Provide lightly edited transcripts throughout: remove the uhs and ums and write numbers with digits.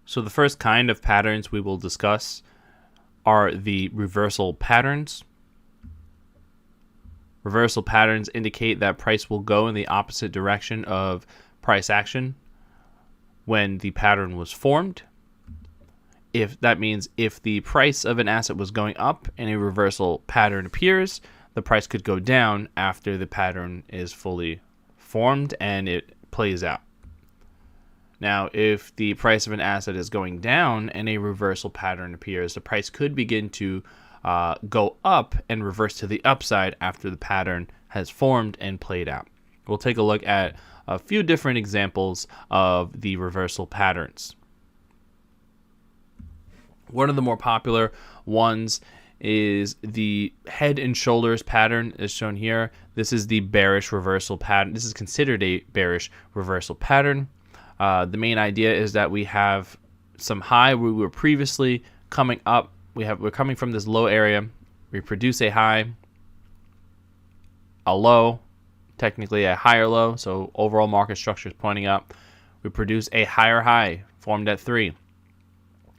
So the first kind of patterns we will discuss are the reversal patterns. Reversal patterns indicate that price will go in the opposite direction of price action when the pattern was formed. If that means if the price of an asset was going up and a reversal pattern appears, the price could go down after the pattern is fully formed and it plays out. Now, if the price of an asset is going down and a reversal pattern appears, the price could begin to go up and reverse to the upside after the pattern has formed and played out. We'll take a look at a few different examples of the reversal patterns. One of the more popular ones is the head and shoulders pattern, as shown here. This is the bearish reversal pattern. This is considered a bearish reversal pattern. The main idea is that we have some high where we were previously coming up. We're coming from this low area. We produce a high, a low, technically a higher low. So overall market structure is pointing up. We produce a higher high formed at 3.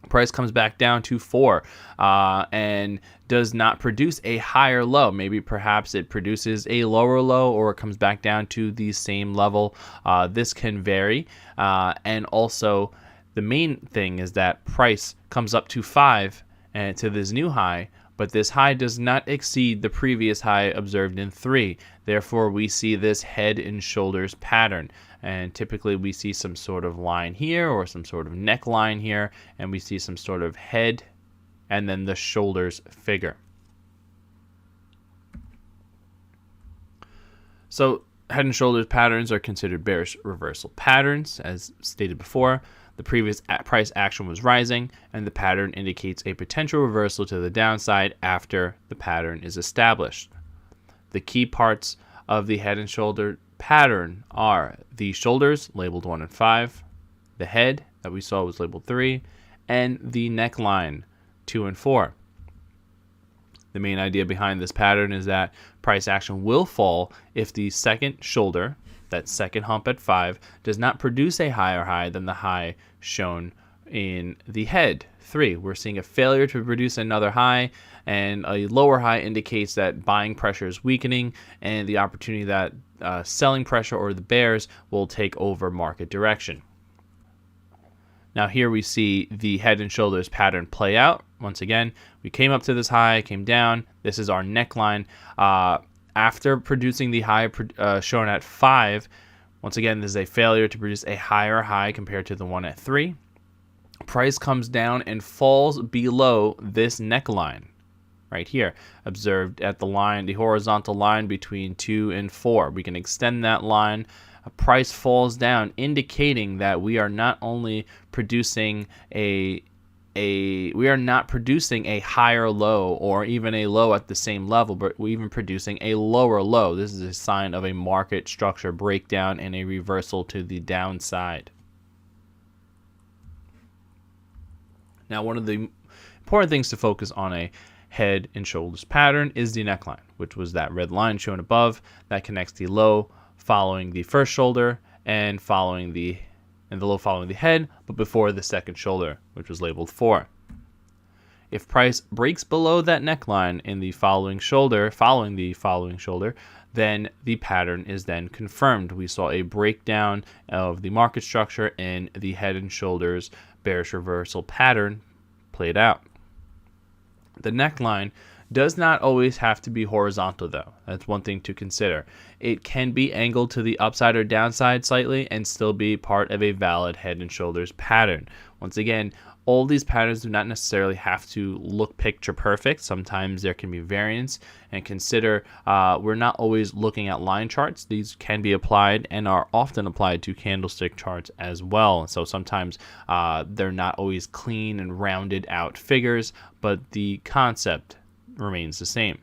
Price comes back down to 4 and does not produce a higher low. Maybe perhaps it produces a lower low, or it comes back down to the same level. This can vary. And also the main thing is that price comes up to 5 and to this new high, but this high does not exceed the previous high observed in 3. Therefore, we see this head and shoulders pattern. And typically we see some sort of line here or some sort of neckline here, and we see some sort of head and then the shoulders figure. So head and shoulders patterns are considered bearish reversal patterns. As stated before, the previous price action was rising, and the pattern indicates a potential reversal to the downside after the pattern is established. The key parts of the head and shoulder pattern are the shoulders, labeled 1 and 5, the head that we saw was labeled 3, and the neckline, 2 and 4. The main idea behind this pattern is that price action will fall if the second shoulder, that second hump at 5, does not produce a higher high than the high shown in the head, 3. We're seeing a failure to produce another high, and a lower high indicates that buying pressure is weakening and the opportunity that selling pressure or the bears will take over market direction. Now here we see the head and shoulders pattern play out. Once again, we came up to this high, came down. This is our neckline. After producing the high shown at 5, once again, this is a failure to produce a higher high compared to the one at 3. Price comes down and falls below this neckline right here, observed at the line, the horizontal line between 2 and 4. We can extend that line. A price falls down, indicating that we are not only producing we are not producing a higher low or even a low at the same level, but we're even producing a lower low. This is a sign of a market structure breakdown and a reversal to the downside. Now, one of the important things to focus on a head and shoulders pattern is the neckline, which was that red line shown above that connects the low following the first shoulder and the low following the head, but before the second shoulder, which was labeled 4. If price breaks below that neckline in the following shoulder, then the pattern is then confirmed. We saw a breakdown of the market structure and the head and shoulders bearish reversal pattern played out. The neckline does not always have to be horizontal, though. That's one thing to consider. It can be angled to the upside or downside slightly and still be part of a valid head and shoulders pattern. Once again, all these patterns do not necessarily have to look picture perfect. Sometimes there can be variance, and consider we're not always looking at line charts. These can be applied and are often applied to candlestick charts as well. So sometimes they're not always clean and rounded out figures, but the concept remains the same.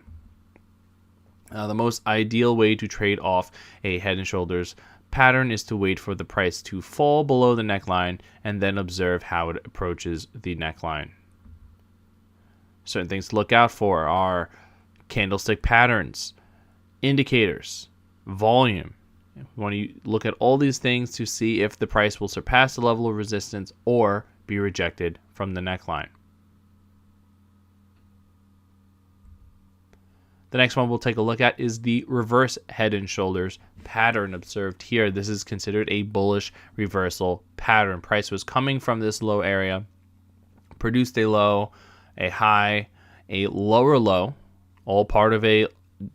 The most ideal way to trade off a head and shoulders pattern is to wait for the price to fall below the neckline and then observe how it approaches the neckline. Certain things to look out for are candlestick patterns, indicators, volume. We want to look at all these things to see if the price will surpass the level of resistance or be rejected from the neckline. The next one we'll take a look at is the reverse head and shoulders pattern observed here. This is considered a bullish reversal pattern. Price was coming from this low area, produced a low, a high, a lower low, all part of a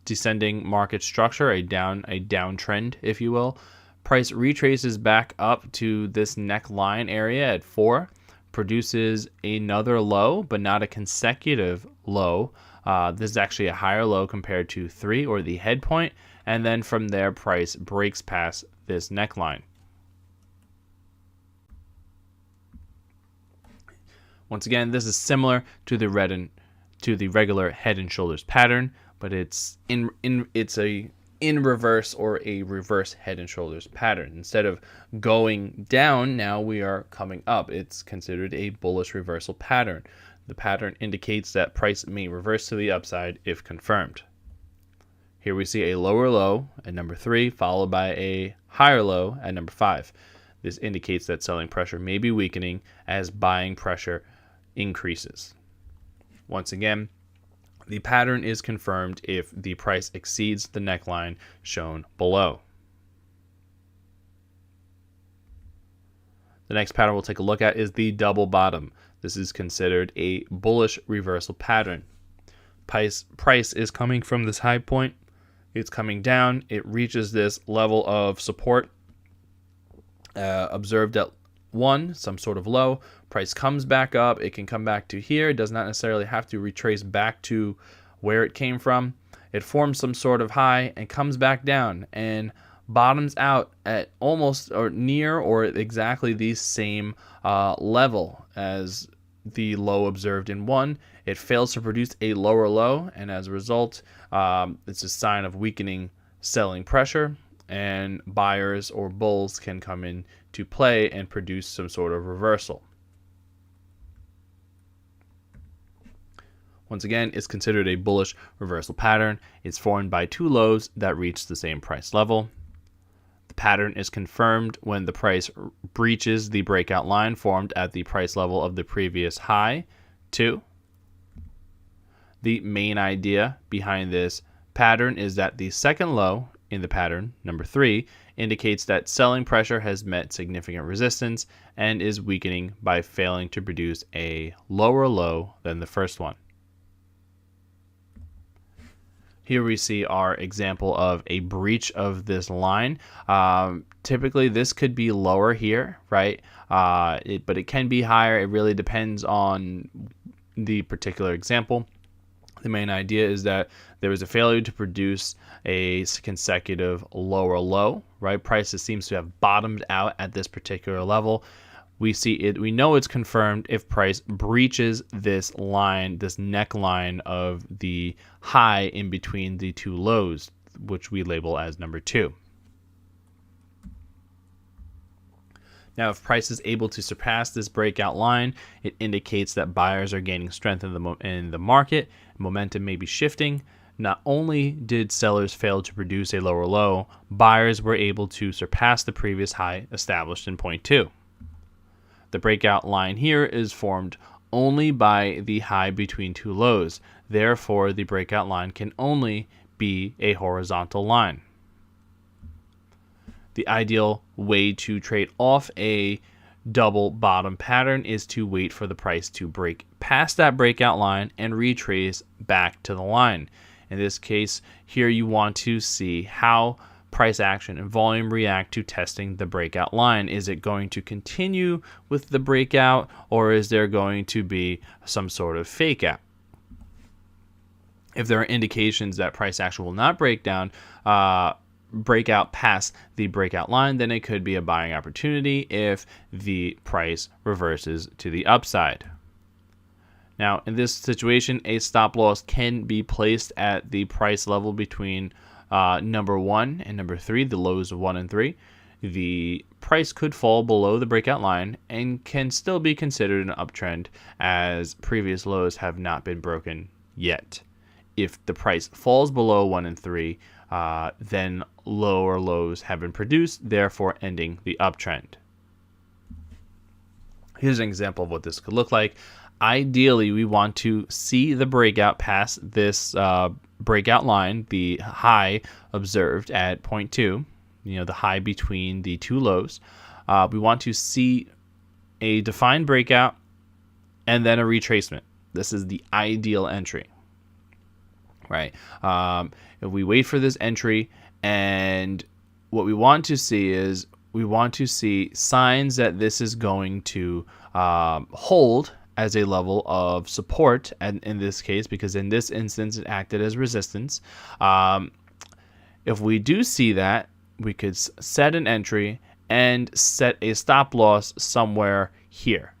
descending market structure, a downtrend, if you will. Price retraces back up to this neckline area at 4, produces another low, but not a consecutive low. This is actually a higher low compared to 3, or the head point, and then from there price breaks past this neckline. Once again, this is similar to the regular head and shoulders pattern, but it's in reverse, or a reverse head and shoulders pattern. Instead of going down, now we are coming up. It's considered a bullish reversal pattern. The pattern indicates that price may reverse to the upside if confirmed. Here we see a lower low at number 3, followed by a higher low at number 5. This indicates that selling pressure may be weakening as buying pressure increases. Once again, the pattern is confirmed if the price exceeds the neckline shown below. The next pattern we'll take a look at is the double bottom. This is considered a bullish reversal pattern. Price is coming from this high point. It's coming down. It reaches this level of support observed at 1, some sort of low. Price comes back up. It can come back to here. It does not necessarily have to retrace back to where it came from. It forms some sort of high and comes back down and bottoms out at almost or near or exactly the same level as the low observed in 1. It fails to produce a lower low, and as a result, it's a sign of weakening selling pressure, and buyers or bulls can come in to play and produce some sort of reversal. Once again, it's considered a bullish reversal pattern. It's formed by 2 lows that reach the same price level. The pattern is confirmed when the price breaches the breakout line formed at the price level of the previous high, 2. The main idea behind this pattern is that the second low in the pattern, number 3, indicates that selling pressure has met significant resistance and is weakening by failing to produce a lower low than the first one. Here we see our example of a breach of this line. Typically, this could be lower here, right? But it can be higher. It really depends on the particular example. The main idea is that there was a failure to produce a consecutive lower low, right? Prices seems to have bottomed out at this particular level. We see it. We know it's confirmed if price breaches this line, this neckline of the high in between the 2 lows, which we label as number 2. Now, if price is able to surpass this breakout line, it indicates that buyers are gaining strength in the market. Momentum may be shifting. Not only did sellers fail to produce a lower low, buyers were able to surpass the previous high established in point 2. The breakout line here is formed only by the high between 2 lows. Therefore, the breakout line can only be a horizontal line. The ideal way to trade off a double bottom pattern is to wait for the price to break past that breakout line and retrace back to the line. In this case, here you want to see how price action and volume react to testing the breakout line. Is it going to continue with the breakout, or is there going to be some sort of fake out? If there are indications that price action will not break out past the breakout line, then it could be a buying opportunity if the price reverses to the upside. Now, in this situation, a stop loss can be placed at the price level between number 1 and number 3, the lows of 1 and 3. The price could fall below the breakout line and can still be considered an uptrend, as previous lows have not been broken yet. If the price falls below 1 and 3, then lower lows have been produced, therefore ending the uptrend. Here's an example of what this could look like. Ideally, we want to see the breakout past this breakout line, the high observed at 0.2, the high between the two lows. We want to see a defined breakout and then a retracement. This is the ideal entry, right? If we wait for this entry, and what we want to see is signs that this is going to hold as a level of support, and in this case, because in this instance it acted as resistance. If we do see that, we could set an entry and set a stop loss somewhere here,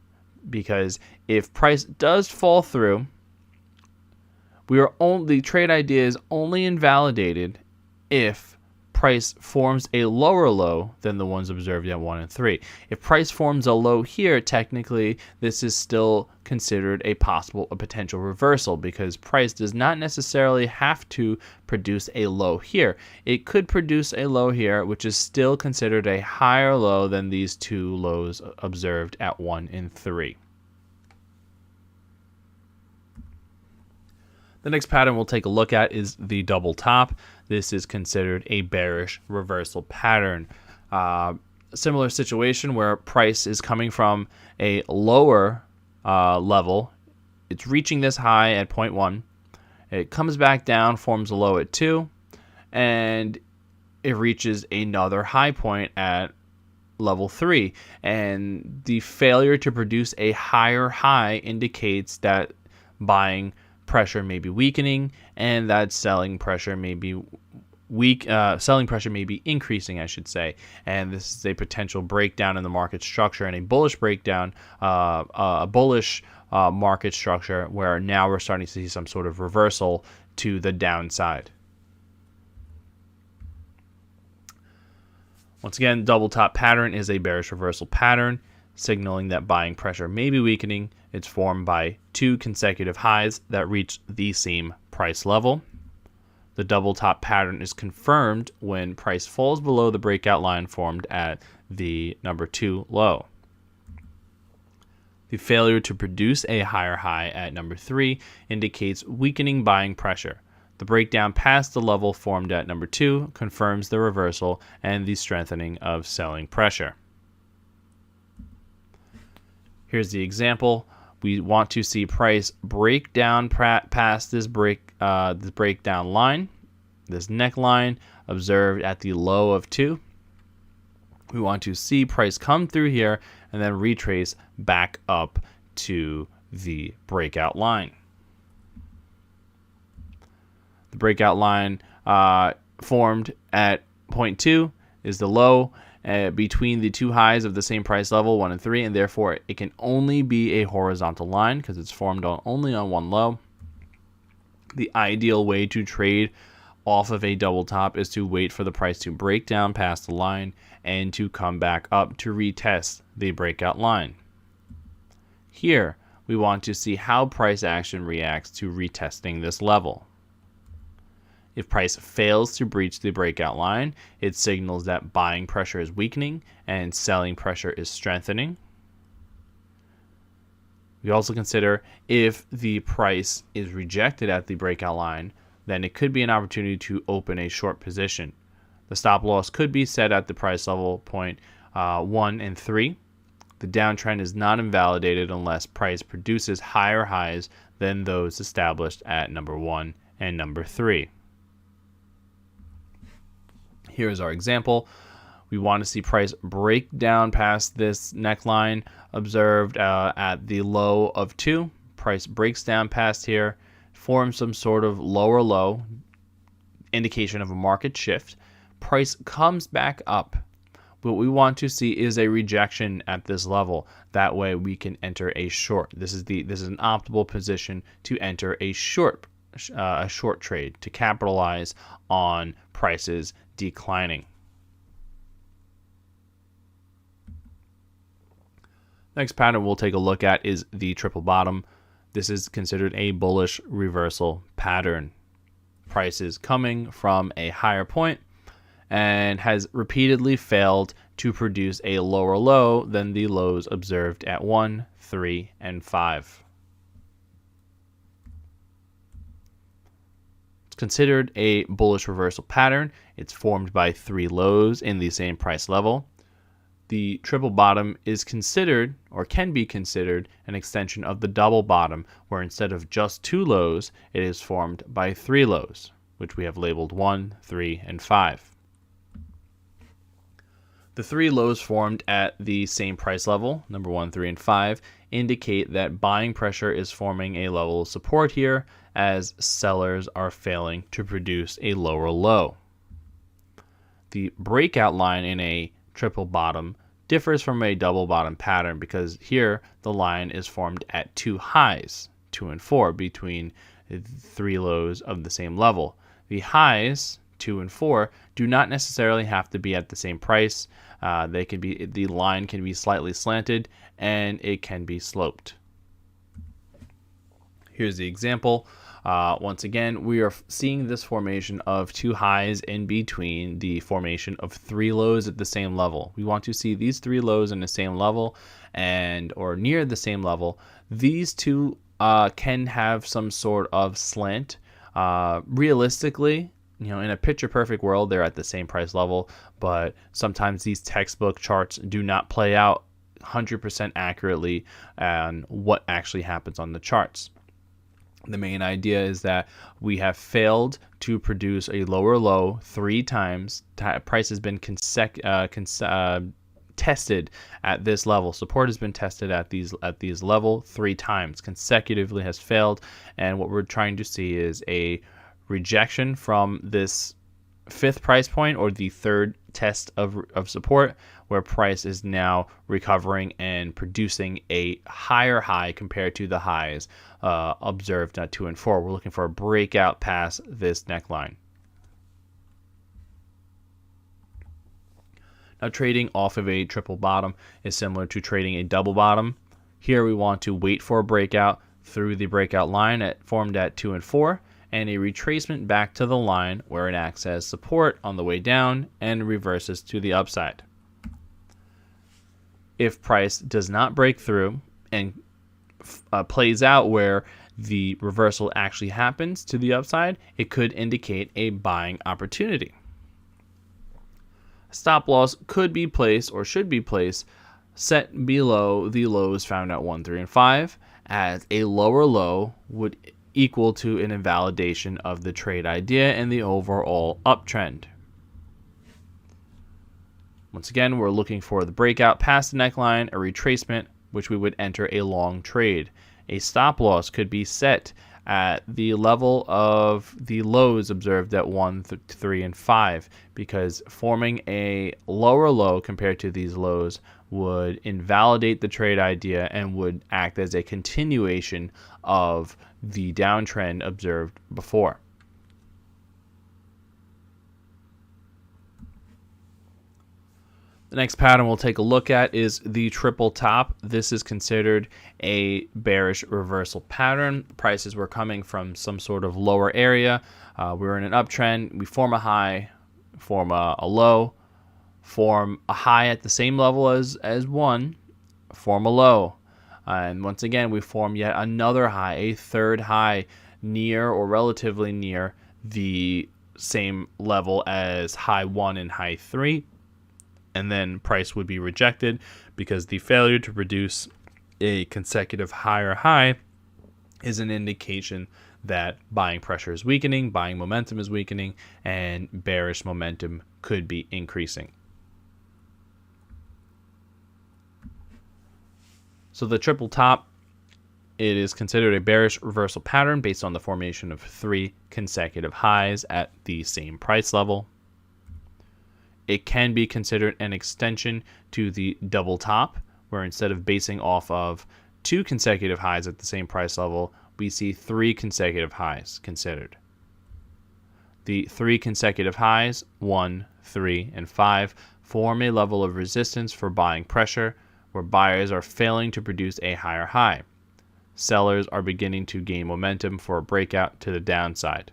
because if price does fall through, the trade idea is only invalidated if price forms a lower low than the ones observed at 1 and 3. If price forms a low here, technically this is still considered a potential reversal, because price does not necessarily have to produce a low here. It could produce a low here, which is still considered a higher low than these two lows observed at 1 and 3. The next pattern we'll take a look at is the double top. This is considered a bearish reversal pattern. Similar situation where price is coming from a lower level. It's reaching this high at 0.1. It comes back down, forms a low at 2, and it reaches another high point at level 3. And the failure to produce a higher high indicates that buying pressure may be weakening, and that selling pressure may be increasing, I should say. And this is a potential breakdown in the market structure, and a bullish breakdown, market structure, where now we're starting to see some sort of reversal to the downside. Once again, double top pattern is a bearish reversal pattern, signaling that buying pressure may be weakening. It's formed by two consecutive highs that reach the same price level. The double top pattern is confirmed when price falls below the breakout line formed at the number 2 low. The failure to produce a higher high at number 3 indicates weakening buying pressure. The breakdown past the level formed at number 2 confirms the reversal and the strengthening of selling pressure. Here's the example. We want to see price break down past this breakdown line, this neckline observed at the low of 2. We want to see price come through here and then retrace back up to the breakout line. The breakout line formed at 0.2 is the low between the two highs of the same price level, 1 and 3, and therefore it can only be a horizontal line because it's formed only on one low. The ideal way to trade off of a double top is to wait for the price to break down past the line and to come back up to retest the breakout line. Here, we want to see how price action reacts to retesting this level. If price fails to breach the breakout line, it signals that buying pressure is weakening and selling pressure is strengthening. We also consider if the price is rejected at the breakout line, then it could be an opportunity to open a short position. The stop loss could be set at the price level point 1 and 3. The downtrend is not invalidated unless price produces higher highs than those established at number 1 and number 3. Here's our example. We want to see price break down past this neckline observed at the low of 2. Price breaks down past here, forms some sort of lower low, indication of a market shift. Price comes back up. What we want to see is a rejection at this level. That way we can enter a short. This is an optimal position to enter a short trade to capitalize on prices declining. Next pattern we'll take a look at is the triple bottom. This is considered a bullish reversal pattern. Price is coming from a higher point and has repeatedly failed to produce a lower low than the lows observed at 1, 3, and 5. It's considered a bullish reversal pattern. It's formed by 3 lows in the same price level. The triple bottom is considered, or can be considered, an extension of the double bottom, where instead of just 2 lows, it is formed by 3 lows, which we have labeled 1, 3, and 5. The 3 lows formed at the same price level, number 1, 3, and 5, indicate that buying pressure is forming a level of support here, as sellers are failing to produce a lower low. The breakout line in a triple bottom differs from a double bottom pattern because here the line is formed at 2 highs, 2 and 4, between 3 lows of the same level. The highs, 2 and 4, do not necessarily have to be at the same price. The line can be slightly slanted and it can be sloped. Here's the example. Once again, we are seeing this formation of 2 highs in between the formation of 3 lows at the same level. We want to see these 3 lows in the same level or near the same level. These two can have some sort of slant. Realistically, in a picture-perfect world, they're at the same price level, but sometimes these textbook charts do not play out 100% accurately on what actually happens on the charts. The main idea is that we have failed to produce a lower low 3 times. Price has been tested at this level. Support has been tested at these level 3 times. Consecutively has failed, and what we're trying to see is a rejection from this 5th price point, or the 3rd test of support, where price is now recovering and producing a higher high compared to the highs observed at 2 and 4. We're looking for a breakout past this neckline. Now, trading off of a triple bottom is similar to trading a double bottom. Here we want to wait for a breakout through the breakout line formed at 2 and 4, and a retracement back to the line where it acts as support on the way down and reverses to the upside. If price does not break through and plays out where the reversal actually happens to the upside, it could indicate a buying opportunity. Stop loss could be placed, or should be placed, set below the lows found at 1, 3, and 5, as a lower low would equal to an invalidation of the trade idea and the overall uptrend. Once again, we're looking for the breakout past the neckline, a retracement, which we would enter a long trade. A stop loss could be set at the level of the lows observed at 1, 3, and 5, because forming a lower low compared to these lows would invalidate the trade idea and would act as a continuation of the downtrend observed before. The next pattern we'll take a look at is the triple top. This is considered a bearish reversal pattern. Prices were coming from some sort of lower area. We were in an uptrend. We form a high, form a low, form a high at the same level as 1, form a low. And once again, we form yet another high, a 3rd high, near or relatively near the same level as high 1 and high 3. And then price would be rejected because the failure to produce a consecutive higher high is an indication that buying pressure is weakening, buying momentum is weakening, and bearish momentum could be increasing. So the triple top, it is considered a bearish reversal pattern based on the formation of 3 consecutive highs at the same price level. It can be considered an extension to the double top, where instead of basing off of 2 consecutive highs at the same price level, we see 3 consecutive highs considered. The 3 consecutive highs, 1, 3, and 5, form a level of resistance for buying pressure, where buyers are failing to produce a higher high. Sellers are beginning to gain momentum for a breakout to the downside.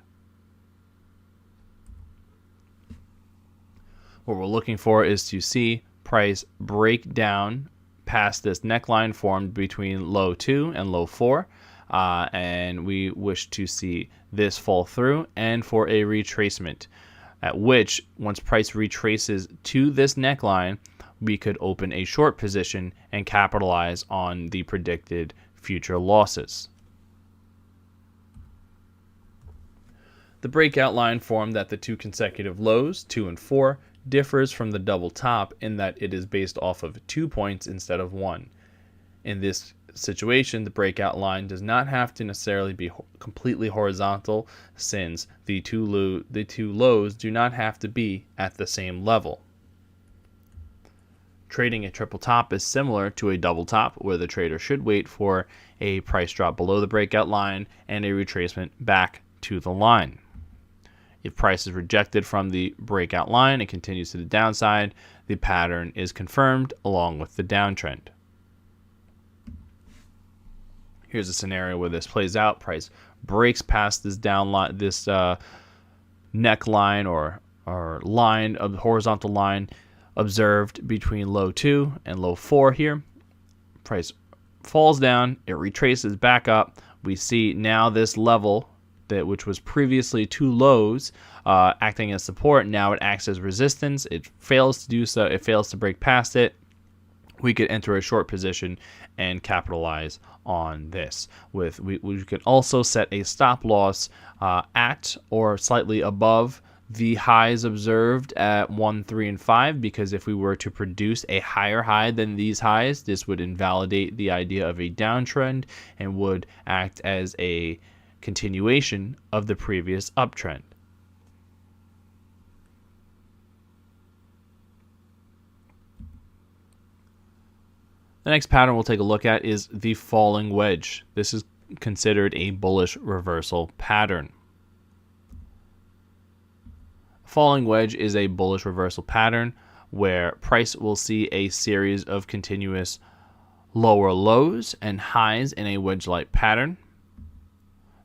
What we're looking for is to see price break down past this neckline formed between low 2 and low 4, and we wish to see this fall through and for a retracement, at which once price retraces to this neckline, we could open a short position and capitalize on the predicted future losses. The breakout line formed at the two consecutive lows, 2 and 4, differs from the double top in that it is based off of 2 points instead of 1. In this situation, the breakout line does not have to necessarily be completely horizontal, since the two lows do not have to be at the same level. Trading a triple top is similar to a double top, where the trader should wait for a price drop below the breakout line and a retracement back to the line. If price is rejected from the breakout line and continues to the downside, the pattern is confirmed along with the downtrend. Here's a scenario where this plays out. Price breaks past this downline, this neckline or line of the horizontal line observed between low 2 and low 4 here. Price falls down, it retraces back up. We see now this level, which was previously 2 lows, acting as support. Now it acts as resistance. It fails to do so. It fails to break past it. We could enter a short position and capitalize on this. We could also set a stop loss at or slightly above the highs observed at 1, 3, and 5, because if we were to produce a higher high than these highs, this would invalidate the idea of a downtrend and would act as a continuation of the previous uptrend. The next pattern we'll take a look at is the falling wedge. This is considered a bullish reversal pattern. Falling wedge is a bullish reversal pattern where price will see a series of continuous lower lows and highs in a wedge-like pattern.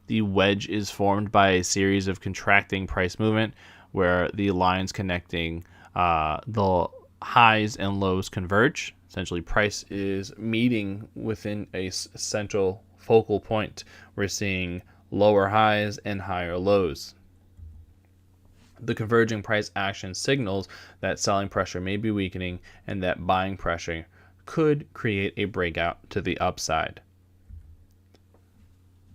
The wedge is formed by a series of contracting price movement where the lines connecting the highs and lows converge. Essentially, price is meeting within a central focal point. We're seeing lower highs and higher lows. The converging price action signals that selling pressure may be weakening and that buying pressure could create a breakout to the upside.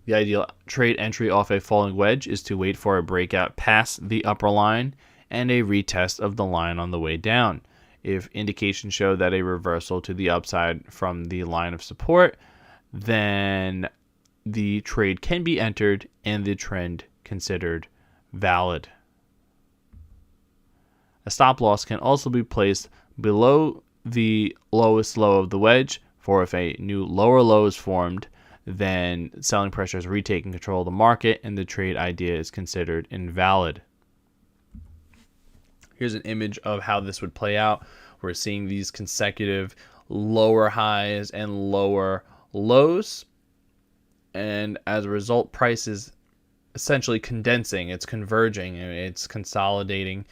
The ideal trade entry off a falling wedge is to wait for a breakout past the upper line and a retest of the line on the way down. If indications show that a reversal to the upside from the line of support, then the trade can be entered and the trend considered valid. A stop loss can also be placed below the lowest low of the wedge, for if a new lower low is formed, then selling pressure is retaking control of the market and the trade idea is considered invalid. Here's an image of how this would play out. We're seeing these consecutive lower highs and lower lows, and as a result, price is essentially condensing, it's converging, it's consolidating,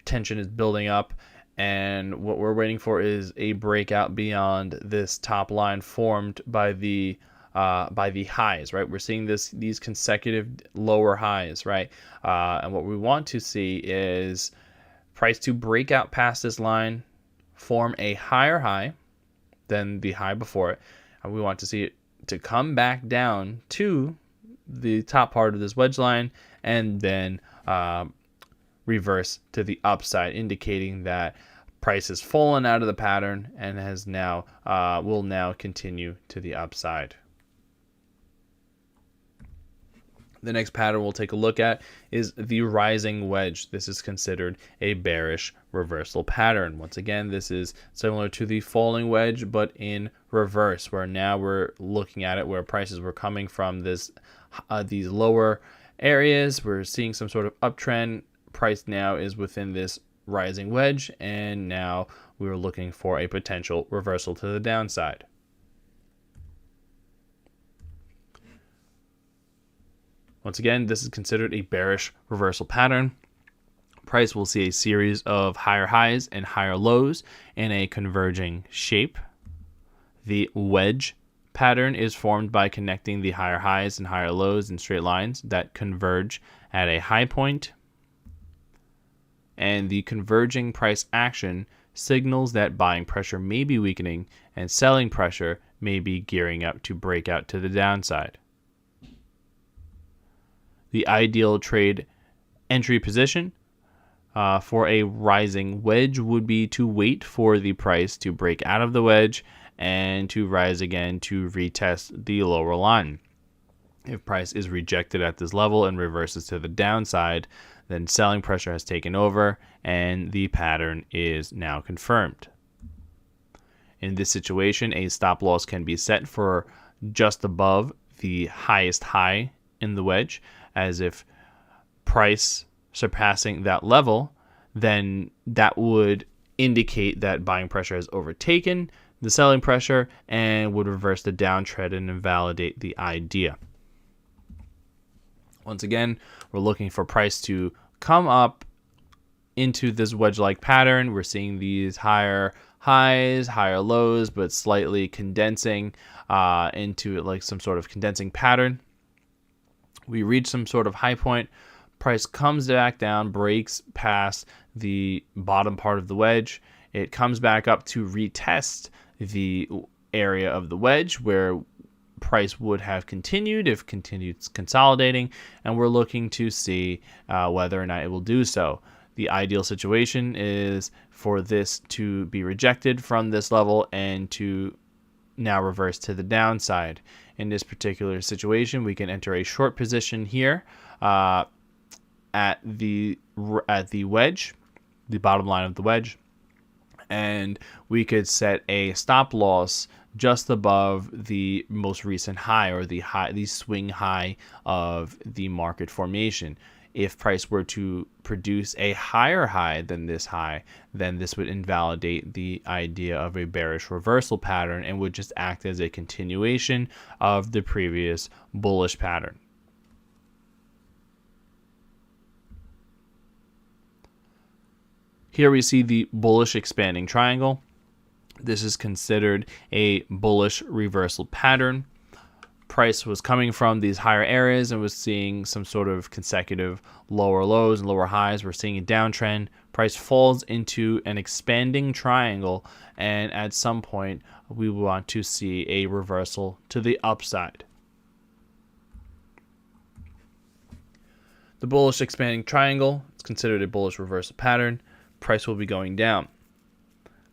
tension is building up, and what we're waiting for is a breakout beyond this top line formed by the highs, right? We're seeing these consecutive lower highs, right? And what we want to see is price to break out past this line, form a higher high than the high before it, and we want to see it to come back down to the top part of this wedge line and then reverse to the upside, indicating that price has fallen out of the pattern and has now will now continue to the upside. The next pattern we'll take a look at is the rising wedge. This is considered a bearish reversal pattern. Once again, this is similar to the falling wedge, but in reverse, where now we're looking at it where prices were coming from these lower areas. We're seeing some sort of uptrend. Price now is within this rising wedge, and now we're looking for a potential reversal to the downside. Once again, this is considered a bearish reversal pattern. Price will see a series of higher highs and higher lows in a converging shape. The wedge pattern is formed by connecting the higher highs and higher lows in straight lines that converge at a high point. And the converging price action signals that buying pressure may be weakening and selling pressure may be gearing up to break out to the downside. The ideal trade entry position for a rising wedge would be to wait for the price to break out of the wedge and to rise again to retest the lower line. If price is rejected at this level and reverses to the downside, then selling pressure has taken over and the pattern is now confirmed. In this situation, a stop loss can be set for just above the highest high in the wedge, as if price surpassing that level, then that would indicate that buying pressure has overtaken the selling pressure and would reverse the downtrend and invalidate the idea. Once again, we're looking for price to come up into this wedge-like pattern. We're seeing these higher highs, higher lows, but slightly condensing into like some sort of condensing pattern. We reach some sort of high point. Price comes back down, breaks past the bottom part of the wedge. It comes back up to retest the area of the wedge where price would have continued if continued consolidating, and we're looking to see whether or not it will do so. The ideal situation is for this to be rejected from this level and to now reverse to the downside. In this particular situation, we can enter a short position here at the wedge, the bottom line of the wedge, and we could set a stop loss just above the most recent high, or the swing high of the market formation. If price were to produce a higher high than this high, then this would invalidate the idea of a bearish reversal pattern and would just act as a continuation of the previous bullish pattern. Here we see the bullish expanding triangle. This is considered a bullish reversal pattern. Price was coming from these higher areas and was seeing some sort of consecutive lower lows and lower highs. We're seeing a downtrend. Price falls into an expanding triangle, and at some point we want to see a reversal to the upside. The bullish expanding triangle is considered a bullish reversal pattern. Price will be going down.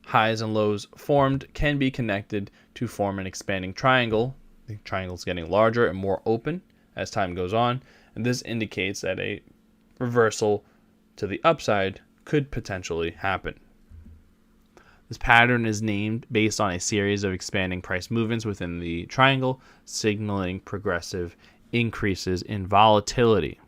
Highs and lows formed can be connected to form an expanding triangle. The triangle is getting larger and more open as time goes on, and this indicates that a reversal to the upside could potentially happen. This pattern is named based on a series of expanding price movements within the triangle, signaling progressive increases in volatility.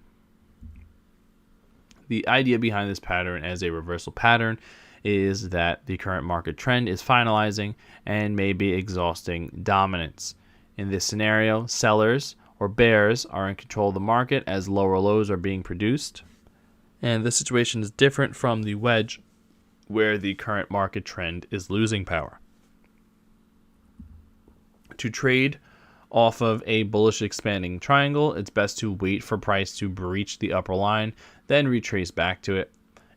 The idea behind this pattern as a reversal pattern is that the current market trend is finalizing and may be exhausting dominance. In this scenario, sellers or bears are in control of the market as lower lows are being produced. And this situation is different from the wedge, where the current market trend is losing power. To trade off of a bullish expanding triangle, it's best to wait for price to breach the upper line, then retrace back to it.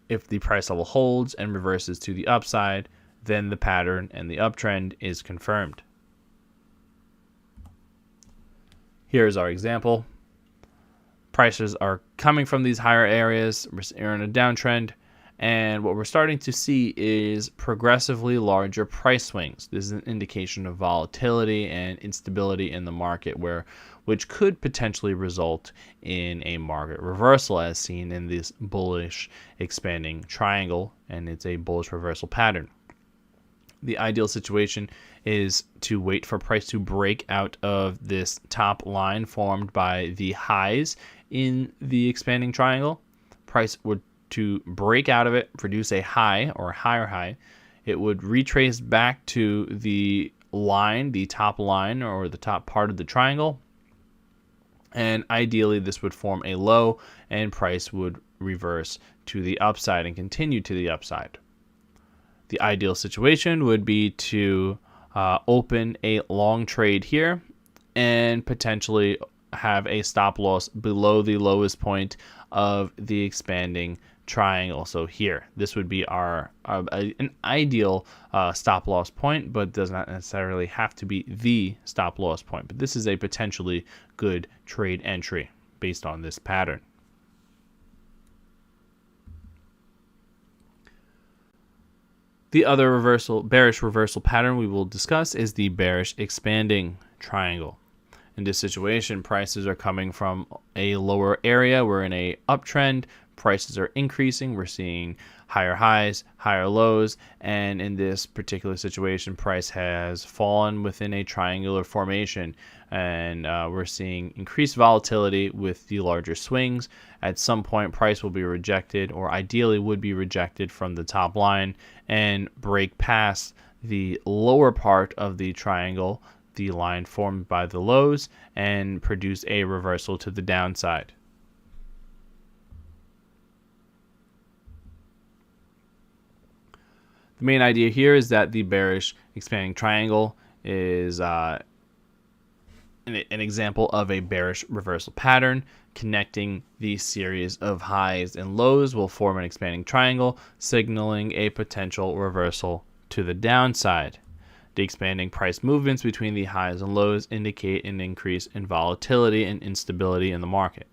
If the price level holds and reverses to the upside, then the pattern and the uptrend is confirmed. Here's our example. Prices are coming from these higher areas. We're in a downtrend, and what we're starting to see is progressively larger price swings. This is an indication of volatility and instability in the market, which could potentially result in a market reversal, as seen in this bullish expanding triangle, and it's a bullish reversal pattern. The ideal situation is to wait for price to break out of this top line formed by the highs in the expanding triangle. Price would to break out of it, produce a high or a higher high. It would retrace back to the line, the top line or the top part of the triangle. And ideally this would form a low and price would reverse to the upside and continue to the upside. The ideal situation would be to open a long trade here and potentially have a stop loss below the lowest point of the expanding triangle. So here, this would be an ideal stop loss point, but does not necessarily have to be the stop loss point. But this is a potentially good trade entry based on this pattern. The other bearish reversal pattern we will discuss is the bearish expanding triangle. In this situation, prices are coming from a lower area. We're in a uptrend. Prices are increasing. We're seeing higher highs, higher lows, and in this particular situation, price has fallen within a triangular formation, and we're seeing increased volatility with the larger swings. At some point, price will be rejected, or ideally would be rejected from the top line and break past the lower part of the triangle, the line formed by the lows, and produce a reversal to the downside. The main idea here is that the bearish expanding triangle is an example of a bearish reversal pattern. Connecting these series of highs and lows will form an expanding triangle, signaling a potential reversal to the downside. The expanding price movements between the highs and lows indicate an increase in volatility and instability in the market.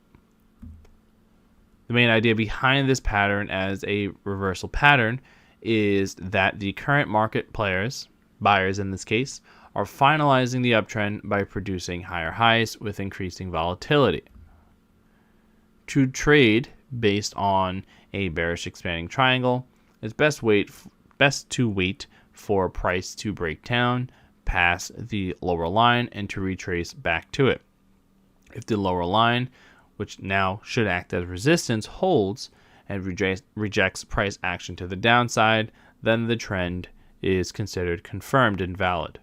The main idea behind this pattern as a reversal pattern is that the current market players, buyers in this case, are finalizing the uptrend by producing higher highs with increasing volatility. To trade based on a bearish expanding triangle, it's best to wait for price to break down past the lower line and to retrace back to it. If the lower line, which now should act as resistance, holds and rejects price action to the downside, then the trend is considered confirmed and valid.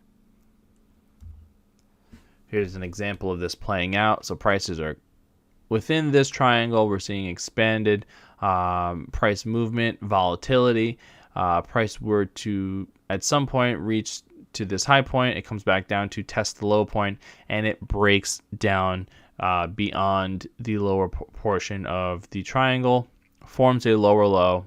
Here's an example of this playing out. So prices are within this triangle. We're seeing expanded price movement, volatility. Price were to at some point reach to this high point, it comes back down to test the low point, and it breaks down beyond the lower portion of the triangle, forms a lower low,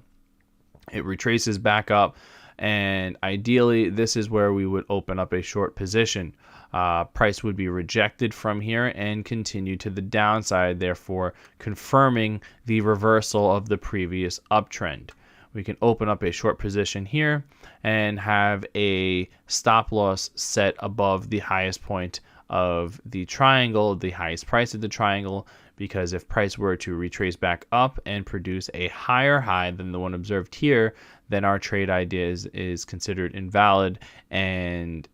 it retraces back up, and ideally this is where we would open up a short position. Price would be rejected from here and continue to the downside, therefore confirming the reversal of the previous uptrend. We can open up a short position here and have a stop loss set above the highest point of the triangle, the highest price of the triangle, because if price were to retrace back up and produce a higher high than the one observed here, then our trade idea is considered invalid, and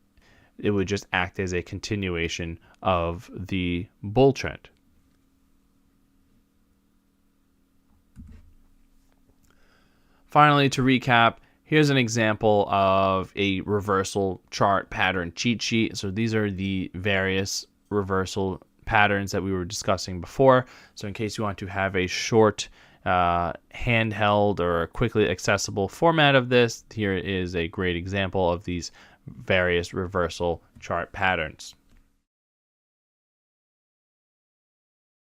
it would just act as a continuation of the bull trend. Finally, to recap, here's an example of a reversal chart pattern cheat sheet. So these are the various reversal patterns that we were discussing before. So in case you want to have a short handheld or quickly accessible format of this, here is a great example of these various reversal chart patterns.